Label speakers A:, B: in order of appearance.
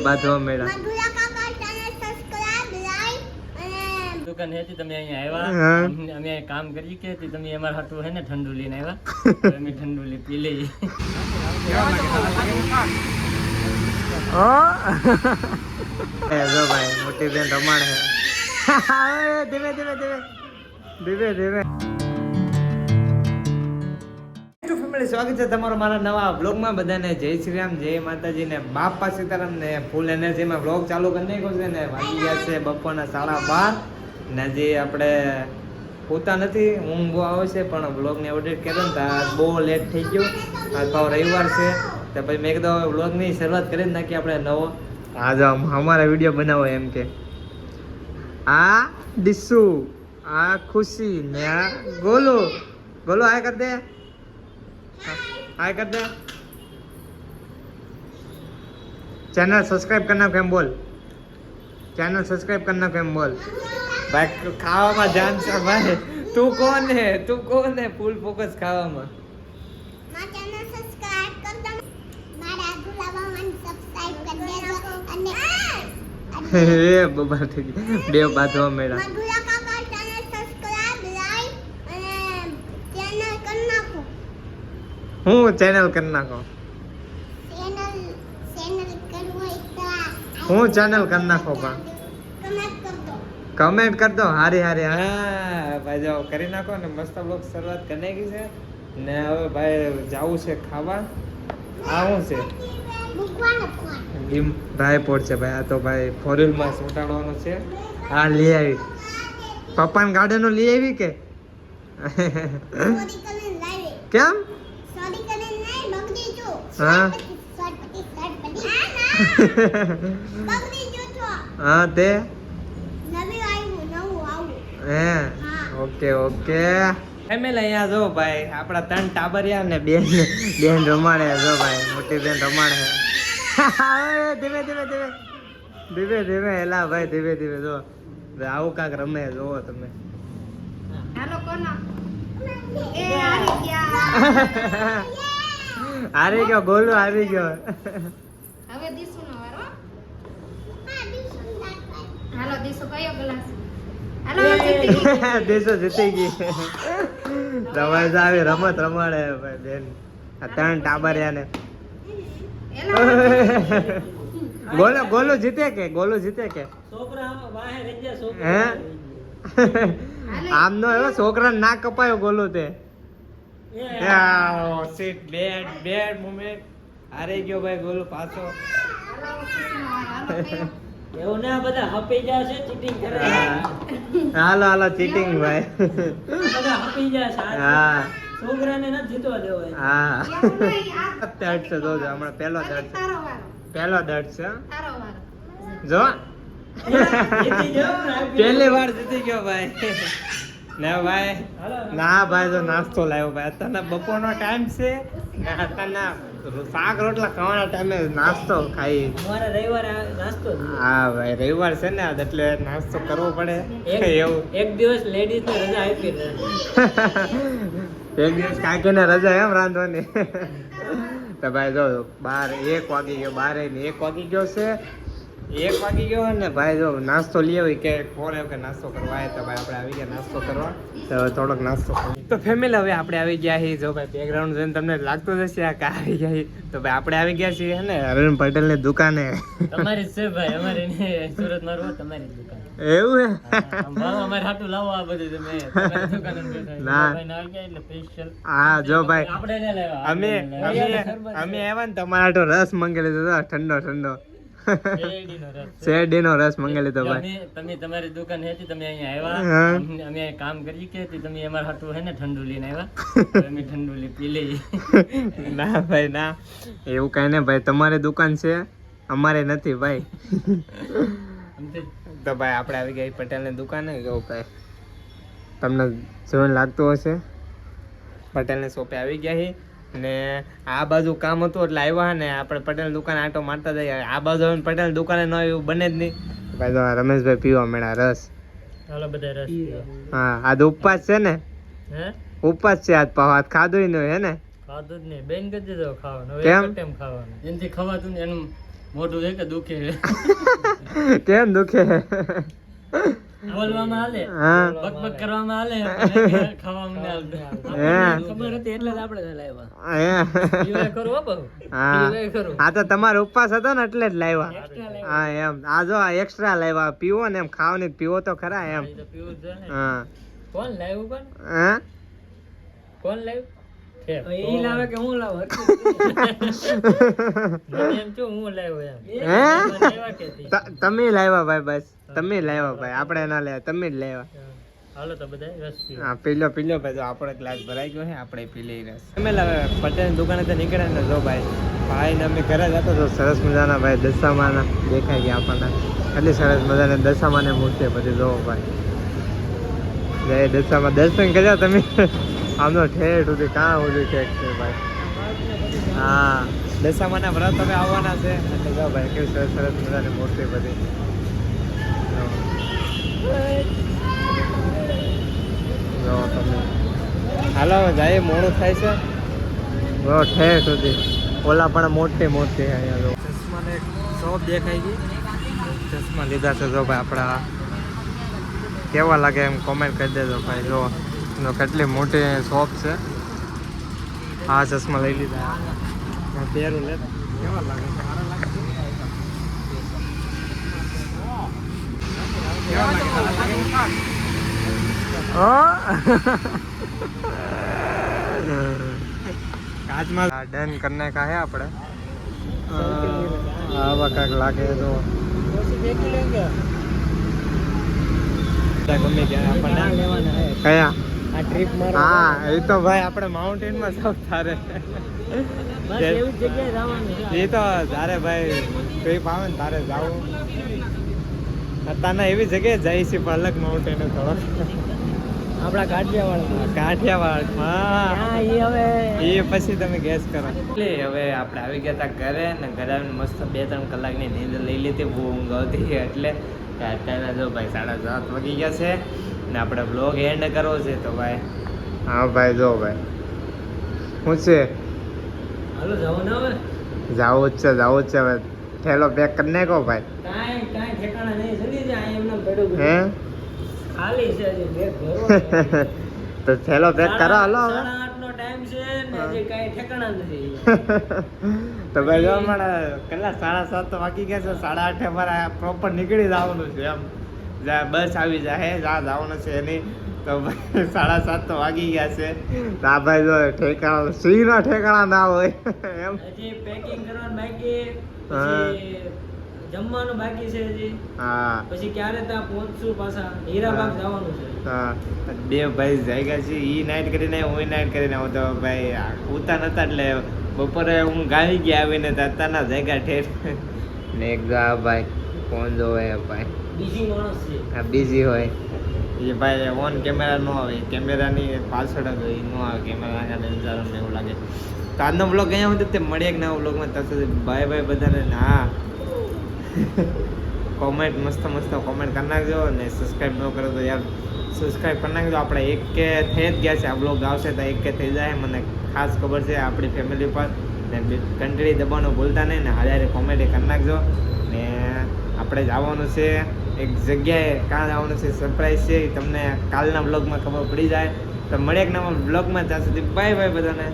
A: બાંધવા મેળા દુકાન હતી તમે અહીંયા આવ્યા અમે કામ કરી કે તમે અમારા હાટું હે ને ઠંડુ લઈને આવ્યા અમે ઠંડુ પી લઈએ જો ભાઈ મોટી બેન રમાડે ધીમે ધીમે ધીમે ધીમે ધીમે સ્વાગત છે તમારો મારા નવા બ્લોગમાં. બધાને જય શ્રી રામ, જય માતાજી ને બાપા સીતારામ ને ફૂલ એનર્જીમાં બ્લોગ ચાલુ કરી નાખ્યો છે ને વાગી ગયા છે બપોરના 12:30 ને હજી આપણે પૂતા નથી, ઊંઘ બહુ આવે છે પણ બ્લોગને અપડેટ કર્યો ને બહુ લેટ થઈ ગયું. આજ પાવ રવિવાર છે તો પછી મેં કીધું બ્લોગની શરૂઆત કરી જ નાખીએ આપણે નવો. આજ અમારા વિડીયો બનાવો એમ કે આ ડિસ્સુ, આ ખુશી ને આ ગોલો ગોલો આ કર દે, हाय कर दे, चैनल सब्सक्राइब करना केम बोल, चैनल सब्सक्राइब करना केम बोल. भाई खावा ध्यान से भाई, तू कौन है फूल फोकस खावा में. मां चैनल सब्सक्राइब कर दो, मारा गुलाबा मन सब्सक्राइब कर देજો અને એ બબા થઈ ગઈ બે બાધવા મેળા. મગુલા કાકા ચેનલ સબ્સક્રાઇબ લાઈક અને ચેનલ કર નાખો. હું ચેનલ કરી નાખો, હું ચેનલ કરી નાખો પણ કમેન્ટ કર દો. હારી હારી હા ભાઈ જાઓ કરી નાખો ને મસ્ત બ્લોગ શરૂઆત કરી નાખી છે ને હવે ભાઈ જવું છે ખાવા. આ શું છે ભાઈ પોટ છે ભાઈ, આ તો ભાઈ ફોરવ્હીલમાં ચોંટાડવાનું છે. હા લઈ આવી પપ્પાને ગાર્ડનો લઈ આવી કે કેમ हाँ हाँ ते ओके ओके फैमिली અહીંયા જો ભાઈ આપડા ત્રણ ટાબરિયા ને બેન રમાડે. જો ભાઈ મોટી બેન રમાડે ધીમે ધીમે ધીમે ધીમે ધીમે એલા ભાઈ ધીમે ધીમે જો આવું કાક રમે જોવો તમે. હાલો કોનો એ હારી ગયા હારી ગયો ગોલુ હારી ગયો. હવે દીસુ નો વારો. હા દીસુ હાલો દીસુ કયો ગ્લાસ હાલો દીસુ જીતી ગઈ. રમાય આવે રમત રમાડે ભાઈ બેન આ ત્રણ ટાબરિયા ને. ગોલુ ગોલુ જીતે કે ગોલુ જીતે કે છોકરા વાહે રહી ગયા છોકરા હે આમ નો એવો છોકરા ના કપાયો ગોલુ તે સીટ બેડ બેડ મોમેન્ટ હારે ગયો ભાઈ ગોલુ પાછો. એવું ના બધા હપી જાય છે ચીટિંગ કરે. હાલો હાલો ચીટિંગ ભાઈ બધા હપી જાય છે. હા છોકરાને ન જીતવા દેવાય. હા દર્દ છે જો હમણાં પહેલો દર્દ છે, પહેલો દર્દ છે જો પહેલી વાર જીતી ગયો ભાઈ. ના ભાઈ ના ભાઈ જો નાસ્તો લાવ્યો ભાઈ. અત્યારના બપોરનો ટાઈમ છે ને અત્યારના શાક રોટલા ખાવાના ટાઈમે નાસ્તો ખાઈ. અમારે રવિવાર નાસ્તો. હા ભાઈ રવિવાર છે ને એટલે નાસ્તો કરવો પડે. એવું એક દિવસ લેડીઝ ને રજા આપી એક દિવસ કાકીને રજા એમ રાંધવાની. તો ભાઈ જો 1 વાગી ગયો, 1 વાગી ગયો છે. 1 વાગી ગયો ને ભાઈ જો નાસ્તો લઈ આવી કે ફોન આવ્યો કે નાસ્તો કરવા આવે તો ભાઈ આપણે આવી ગયા નાસ્તો કરવા. તો થોડોક નાસ્તો તો ફેમિલી હવે આપણે આવી ગયા છીએ. જો ભાઈ બેકગ્રાઉન્ડ જોઈને તમને લાગતું જશે આ કા આવી ગયા તો ભાઈ આપણે આવી ગયા છીએ ને અરવિંદ પટેલ ની દુકાને. તમારી છે ભાઈ અમારી સુરત માં રહો તમારી દુકાન. એવું હે અમારે હાટું લાવો આ બધું તમે તમારી દુકાને ના ભાઈ ના ગયા એટલે સ્પેશિયલ. હા જો ભાઈ આપણે ને લેવા અમે આવ્યા ને તમારા હાટો રસ મંગાવી લીધો ઠંડો ઠંડો શેરડીનો રસ મંગાવી લીધો ભાઈ. તમે તમારી દુકાન હતી તમે અહીંયા આવ્યા અમે કામ કરી કે તમે અમારા હાટું હે ને ઠંડુ લઈને આવ્યા અમે ઠંડુ પી લઈએ. ના ભાઈ ના એવું કઈ ને ભાઈ તમારી દુકાન છે અમારે નથી ભાઈ. તો ભાઈ આપણે આવી ગયા પટેલની દુકાને. જો ભાઈ તમને જોઈને લાગતું હશે પટેલની શોપે આવી ગયા છે ને આ બાજુ કામ હતું એટલે આવ્યા ને આપણે પટેલ દુકાન આટો મારતા જઈએ. આ બાજુ પટેલ દુકાને ન એવું બને જ નહીં. ભાઈ તો રમેશભાઈ પીવા મળ્યા રસ. હાલો બધા રસ. હા આજ ઉપવાસ છે ને હે ઉપવાસ છે આજ પાવ આજ ખાધું ન હે ને ખાધું જ નહીં બેન કરી દીધો ખાવાનું. કેમ ખાવાનું એનથી ખવાતું ને એનું
B: મોટું છે કે દુખે
A: કેમ દુખે?
B: બોલવામાં હાલે,
A: હા
B: બકબક કરવામાં હાલે, ખાવામાં ના હાલતું.
A: હે
B: ખબર હતી એટલે જ આપણે લાવ્યા.
A: હે
B: પીવાય ખરું હો બહુ.
A: હા
B: પીવાય ખરું.
A: આ તો તમારો ઉપવાસ હતો ને એટલે જ લાવ્યા.
B: Extra લાવ્યા.
A: હા એમ આ જો એક્સ્ટ્રા લાવ્યા. પીવો ને એમ ખાવાની પીવો તો ખરા એમ.
B: એ તો પીવું જ છે ને.
A: હા
B: કોણ લાવ્યું પણ?
A: હે
B: કોણ લાવ્યું? ઈ લાવે કે હું લાવું? મને એમ છું હું લાવ્યો એમ.
A: હે
B: મને લાવ્યા કે તી?
A: તમે લાવ્યા ભાઈ, બસ તમે લાવ્યા ભાઈ, આપણે ના લાવ્યા, તમે જ લાવ્યા.
B: હાલો તો બધા રસ પીવો.
A: હા પીલો પીલો ભાઈ, જો આપણો ગ્લાસ ભરાઈ ગયો છે, આપણે પી લઈ રસ. અમે લાવે પટેલની દુકાને તો નીકળ્યા ને જો ભાઈ, ભાઈ ને અમે ઘરે જતો તો સરસ મજાના ભાઈ દશામાના દેખાઈ ગયા આપણને. એટલી સરસ મજાની દશામાની મૂર્તિ બધી જોવો ભાઈ. જય દશામાં દર્શન કર્યા તમે? આમનો ઠેઠ સુધી કાં સુધી ઠેક છે ભાઈ. હા દશામાના વ્રત હવે આવવાના છે એટલે જો ભાઈ કેવી સરસ સરસ મજાની મૂર્તિ બધી. જો તમે હાલો જાય, મોડું થાય છે. જો ઠેર સુધી ઓલા પણ મોટી મોટી અહીંયા જો ચશ્માને એક શોપ દેખાઈ ગઈ. ચશ્મા લીધા છે જો ભાઈ આપણા, કેવા લાગે એમ કોમેન્ટ કરી દેજો ભાઈ. જો કેટલી મોટી શોપ છે. હા ચશ્મા લઈ લીધા, પહેરું લે કેવા લાગે, સારા લાગે છે? કેવા લાગે, સારા લાગે? कांच में डन करने का है આપણે આવા કાંઈક લાગે તો ગમે ત્યાં આપણને કયા
B: આ ટ્રીપ મારો.
A: હા એ તો ભાઈ આપણે માઉન્ટેન માં સૌ થારે
B: બસ એવી જ જગ્યાએ જવાનું છે.
A: એ તો તારે ભાઈ ટ્રીપ આવે ને તારે જાવું. અત્યારના એવી જગ્યાએ જાય છે પણ અલગ માઉન્ટેન થોડો
B: આપણા કાઠિયાવાડ.
A: કાઠિયાવાડ હા
B: હા એ હવે
A: એ પછી તમે ગેસ કરો. એટલે હવે આપણે આવી ગયા હતા ઘરે ને ઘરે આવીને મસ્ત 2-3 કલાકની નીંદર લઈ લીધી, બહુ ઊંઘ આવતી એટલે અત્યારે જો ભાઈ 7:30 વાગી ગયા છે ને આપણે બ્લોગ એન્ડ કરવો છે તો ભાઈ. હા ભાઈ જો ભાઈ શું છે,
B: હાલો જવું ને હવે.
A: જાવું જ છે હવે. થેલો પેક કરી નાખો ભાઈ.
B: કાંઈ ઠેકાણા નહીં. જલ્દી જાય એમને પડ્યું
A: હે
B: ખાલી છે હજી બેગ ભરવો છે.
A: તો થેલો પેક કરો હાલો હવે.
B: 8:30 નો ટાઈમ છે ને હજી કાંઈ ઠેકાણા નથી.
A: તો ભાઈ જો હમણાં કેટલા 7:30 તો વાગી ગયા છે. 8:30 અમારે પ્રોપર નીકળી જવાનું છે એમ. બસ આવી જાય જ્યાં જવાનું છે એની. તો ભાઈ 7:30 તો વાગી ગયા છે. તો આ ભાઈ જો ઠેકાણા સિંહના ઠેકાણા ના હોય એમ.
B: હજી પેકિંગ કરવાનું બાકી, પછી જમવાનું બાકી છે હજી.
A: હા
B: પછી ક્યારે ત્યાં પહોંચશું પાછા હીરાબાગ જવાનું છે.
A: હા બે ભાઈ જાગ્યા છે. ઈ નાઈટ કરીને હું નાઈટ કરીને આવું તો ભાઈ ઉતા નતા એટલે બપોરે હું ગાવી ગયા આવીને તો અત્યારના જાગ્યા ઠેર ને એક ગા ભાઈ ફોન જોવે ભાઈ
B: બીજી માણસ છે.
A: આ બીજી હોય એ ભાઈ ઓન કેમેરા ન આવે, કેમેરાની પાછળ જ હોય, ન આવે કેમેરા આગળ નજારોને એવું લાગે. તો આજનો બ્લોગ અહીંયા સુધી તે મળીએ એક નવા બ્લોગમાં. ત્યાં સુધી બાય બાય બધાને. હા કોમેન્ટ મસ્ત કોમેન્ટ કરી નાખજો ને સબસ્ક્રાઈબ ન કરો તો યાર સબસ્ક્રાઈબ કરી નાખજો. આપણે 1K થઈ જ ગયા છે. આ બ્લોગ આવશે તો 1K થઈ જાય, મને ખાસ ખબર છે આપણી ફેમિલી પર. ને ઘંટડી દબાવવાનું ભૂલતા નહીં ને હારે કોમેડી કરી નાખજો. ને આપણે જવાનું છે એક જગ્યાએ, કાં જવાનું છે સરપ્રાઈઝ છે, તમને કાલના બ્લોગમાં ખબર પડી જાય. તો મળે એક નવા બ્લોગમાં. ત્યાં સુધી બાય બાય બધાને.